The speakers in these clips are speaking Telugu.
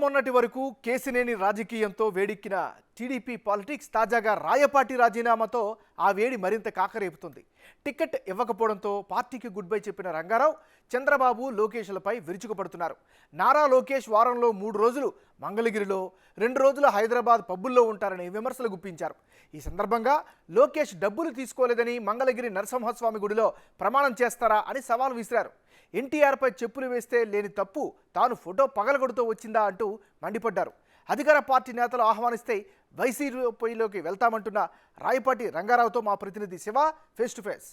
మొన్నటి వరకు కేసినేని రాజకీయంతో వేడెక్కిన టీడీపీ పాలిటిక్స్ తాజాగా రాయపాటి రాజీనామాతో ఆ వేడి మరింత కాకరేపుతుంది. టికెట్ ఇవ్వకపోవడంతో పార్టీకి గుడ్ బై చెప్పిన రంగారావు చంద్రబాబు లోకేష్లపై విరుచుకుపడుతున్నారు. నారా లోకేష్ వారంలో 3 రోజులు మంగళగిరిలో, 2 రోజులు హైదరాబాద్ పబ్బుల్లో ఉంటారని విమర్శలు గుప్పించారు. ఈ సందర్భంగా లోకేష్ డబ్బులు తీసుకోలేదని మంగళగిరి నరసింహస్వామి గుడిలో ప్రమాణం చేస్తారా అని సవాల్ విసిరారు. ఎన్టీఆర్పై చెప్పులు వేస్తే లేని తప్పు తాను ఫోటో పగలగొడుతూ వచ్చిందా అంటూ మండిపడ్డారు. అధికార పార్టీ నేతలు ఆహ్వానిస్తే వైసీపీలోకి వెళ్తామంటున్న రాయపాటి రంగారావుతో మా ప్రతినిధి శివ ఫేస్ టు ఫేస్.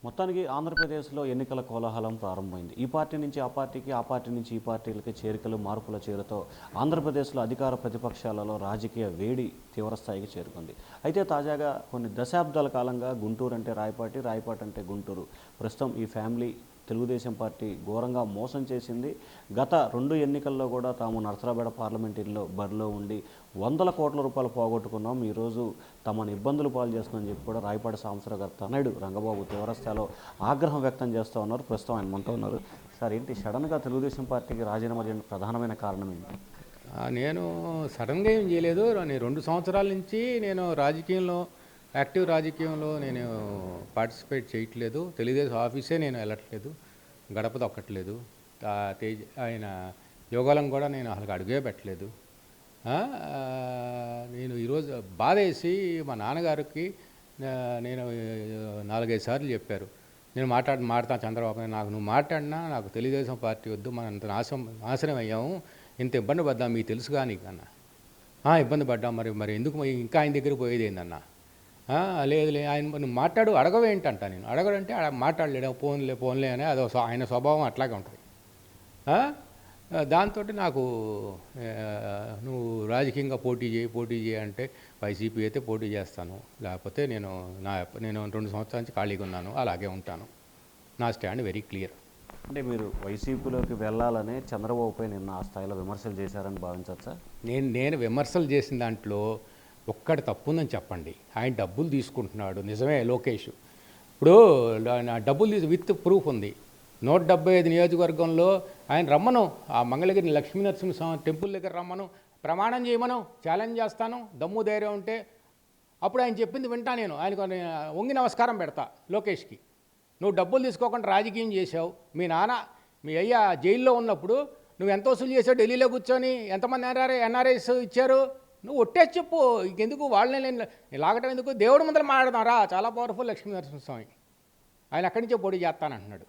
మొత్తానికి ఆంధ్రప్రదేశ్లో ఎన్నికల కోలాహలం ప్రారంభమైంది. ఈ పార్టీ నుంచి ఆ పార్టీకి, ఆ పార్టీ నుంచి ఈ పార్టీలకి చేరికలు, మార్పుల చేరుతో ఆంధ్రప్రదేశ్లో అధికార ప్రతిపక్షాలలో రాజకీయ వేడి తీవ్రస్థాయికి చేరుకుంది. అయితే తాజాగా కొన్ని దశాబ్దాల కాలంగా గుంటూరు అంటే రాయపాటి, రాయపాటి అంటే గుంటూరు. ప్రస్తుతం ఈ ఫ్యామిలీ తెలుగుదేశం పార్టీ ఘోరంగా మోసం చేసింది. గత 2 ఎన్నికల్లో కూడా తాము నరసరాపేట పార్లమెంటరీలో బరిలో ఉండి 100 కోట్ల రూపాయలు పోగొట్టుకున్నాం, ఈరోజు తమను ఇబ్బందులు పాలు చేస్తుందని చెప్పి కూడా రాయపాటి సాంబశివరావు తనయుడు రంగబాబు తీవ్రస్థాయిలో ఆగ్రహం వ్యక్తం చేస్తూ ఉన్నారు. ప్రస్తుతం ఆయన మనతో ఉన్నారు. సార్, ఏంటి సడన్గా తెలుగుదేశం పార్టీకి రాజీనామా చేయడం ప్రధానమైన కారణం ఏంటి? నేను సడన్గా ఏం చేయలేదు. నేను 2 సంవత్సరాల నుంచి నేను యాక్టివ్ రాజకీయంలో నేను పార్టిసిపేట్ చేయట్లేదు. తెలుగుదేశం ఆఫీసే నేను వెళ్ళట్లేదు, గడప దొక్కట్లేదు. ఆయన యోగాలం కూడా నేను అసలు అడుగే పెట్టలేదు. నేను ఈరోజు బాధ వేసి మా నాన్నగారికి నేను 4-5 సార్లు చెప్పారు, నేను మాట్లాడతాను చంద్రబాబు, నువ్వు మాట్లాడినా నాకు తెలుగుదేశం పార్టీ వద్దు, మనం అంత నాశనం అయ్యాము, ఇంత ఇబ్బంది పడ్డాం, మీకు తెలుసుగా నీకన్నా. ఇబ్బంది పడ్డాం, మరి ఎందుకు ఇంకా ఆయన దగ్గరికి పోయేది ఏందన్నా? లేదు ఆయన నువ్వు మాట్లాడు, అడగవేంటంట. నేను అడగడంటే మాట్లాడలేడు, పోన్లే అని అదో ఆయన స్వభావం అట్లాగే ఉంటుంది. దాంతో నాకు నువ్వు రాజకీయంగా పోటీ చేయి అంటే వైసీపీ అయితే పోటీ చేస్తాను, లేకపోతే నేను 2 సంవత్సరాల నుంచి ఖాళీగా ఉన్నాను, అలాగే ఉంటాను. నా స్టాండ్ వెరీ క్లియర్. అంటే మీరు వైసీపీలోకి వెళ్ళాలనే చంద్రబాబుపై నిన్న ఆ స్థాయిలో విమర్శలు చేశారని భావించవచ్చా? నేను విమర్శలు చేసిన దాంట్లో ఒక్కటి తప్పుందని చెప్పండి. ఆయన డబ్బులు తీసుకుంటున్నాడు, నిజమే. లోకేష్ ఇప్పుడు డబ్బులు విత్ ప్రూఫ్ ఉంది. 175 నియోజకవర్గంలో ఆయన రమ్మను, ఆ మంగళగిరి లక్ష్మీ నరసింహస్వామి టెంపుల్ దగ్గర రమ్మను, ప్రమాణం చేయమను, ఛాలెంజ్ చేస్తాను, దమ్ము ధైర్యం ఉంటే అప్పుడు ఆయన చెప్పింది వింటా. నేను ఆయనకు వంగి నమస్కారం పెడతా. లోకేష్కి నువ్వు డబ్బులు తీసుకోకుండా రాజకీయం చేసావు, మీ అయ్య జైల్లో ఉన్నప్పుడు నువ్వు ఎంత వసూలు చేసావు, ఢిల్లీలో కూర్చొని ఎంతమంది ఎన్ఆర్ఐస్ ఇచ్చారు, నువ్వు ఒట్టేసి చెప్పు. ఇంకెందుకు వాళ్ళని లాగటం ఎందుకు? దేవుడి ముందర మాట్లాడదాం, చాలా పవర్ఫుల్ లక్ష్మీ నరసింహస్వామి, ఆయన అక్కడి నుంచే పోటీ చేస్తానంటున్నాడు.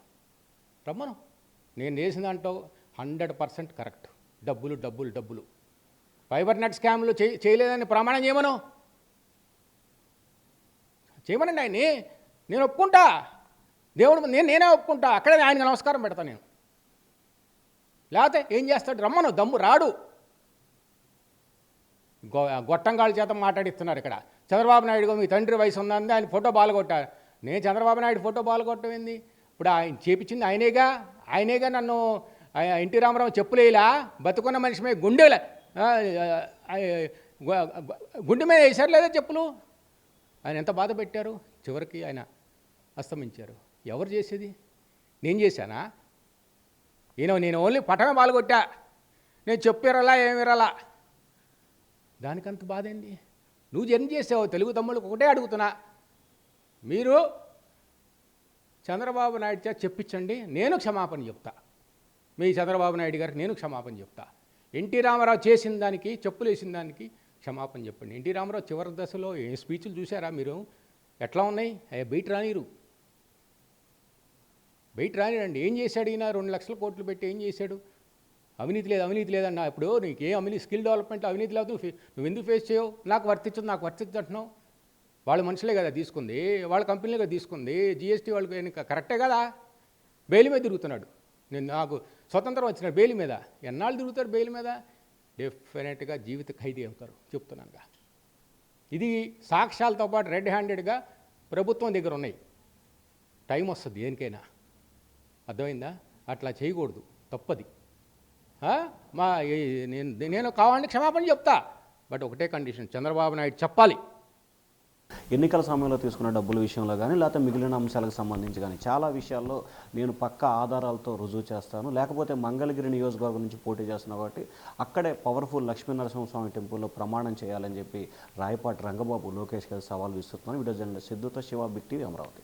రమ్మను. నేను చేసిన దాంట్లో 100% కరెక్ట్. డబ్బులు ఫైబర్ నెట్ స్కామ్లు చేయలేదని ప్రమాణం చేయమనండి ఆయన్ని. నేను ఒప్పుకుంటా, దేవుడు నేనే ఒప్పుకుంటా, అక్కడే ఆయనకు నమస్కారం పెడతా నేను. లేకపోతే ఏం చేస్తాడు? రమ్మను, దమ్ము రాడు. గొట్టంగాళ్ళ చేత మాట్లాడిస్తున్నారు ఇక్కడ. చంద్రబాబు నాయుడు మీ తండ్రి వయసు ఉందని ఆయన ఫోటో బాలగొట్టారు. నేను చంద్రబాబు నాయుడు ఫోటో బాలగొట్టం ఏంది? ఇప్పుడు ఆయన చేపించింది ఆయనేగా నన్ను ఎన్టీ రామారావు చెప్పులేలా బతుకున్న మనిషి మీద గుండె మీద వేసారు లేదా చెప్పులు? ఆయన ఎంత బాధ పెట్టారు. చివరికి ఆయన అస్తమించారు. ఎవరు చేసేది? నేను చేశానా? నేను ఓన్లీ పటమే బాలగొట్టా, నేను చెప్పిరలా ఏమిరలా. దానికంత బాధ ఏంది? నువ్వు జర్నీ చేసావు. తెలుగు తమ్ముళ్ళకి ఒకటే అడుగుతున్నా, మీరు చంద్రబాబు నాయుడు చేత చెప్పించండి, నేను క్షమాపణ చెప్తా. మీ చంద్రబాబు నాయుడు గారికి నేను క్షమాపణ చెప్తా. ఎన్టీ రామారావు చేసిన దానికి, చెప్పులు వేసిన దానికి క్షమాపణ చెప్పండి. ఎన్టీ రామారావు చివరి దశలో ఏ స్పీచ్లు చూసారా మీరు? ఎట్లా ఉన్నాయి? బయట రానిరండి. ఏం చేశాడు ఈయన? 2 లక్షల కోట్లు పెట్టి ఏం చేశాడు? అవినీతి లేదన్నా. ఇప్పుడు నీకు ఏ స్కిల్ డెవలప్మెంట్ అవినీతి లేదు, నువ్వు ఎందుకు ఫేస్ చేయవు? నాకు వర్తించదు అంటున్నావు. వాళ్ళ మనుషులే కదా తీసుకుంది, వాళ్ళ కంపెనీలే కదా తీసుకుంది, జిఎస్టీ వాళ్ళకి కరెక్టే కదా. బెయిల్ మీద తిరుగుతున్నాడు. నాకు స్వతంత్రం వచ్చినాడు బెయిల్ మీద. ఎన్నాళ్ళు తిరుగుతాడు బెయిల్ మీద? డెఫినెట్గా జీవిత ఖైదీ అవుతారు, చెప్తున్నానుగా. ఇది సాక్ష్యాలతో పాటు రెడ్ హ్యాండెడ్గా ప్రభుత్వం దగ్గర ఉన్నాయి. టైం వస్తుంది దేనికైనా, అర్థమైందా? అట్లా చేయకూడదు, తప్పది. నేను కావాలని క్షమాపణ చెప్తా, బట్ ఒకటే కండిషన్, చంద్రబాబు నాయుడు చెప్పాలి. ఎన్నికల సమయంలో తీసుకున్న డబ్బుల విషయంలో కానీ లేకపోతే మిగిలిన అంశాలకు సంబంధించి కానీ చాలా విషయాల్లో నేను పక్కా ఆధారాలతో రుజువు చేస్తాను, లేకపోతే మంగళగిరి నియోజకవర్గం నుంచి పోటీ చేస్తున్నాను కాబట్టి అక్కడే పవర్ఫుల్ లక్ష్మీనరసింహస్వామి టెంపుల్లో ప్రమాణం చేయాలని చెప్పి రాయపాటి రంగబాబు లోకేష్ గారు సవాల్ విస్తున్నాను. వీడియో జర్నలిస్ట్ సిద్ధుతో శివ, బిగ్ టీవీ, అమరావతి.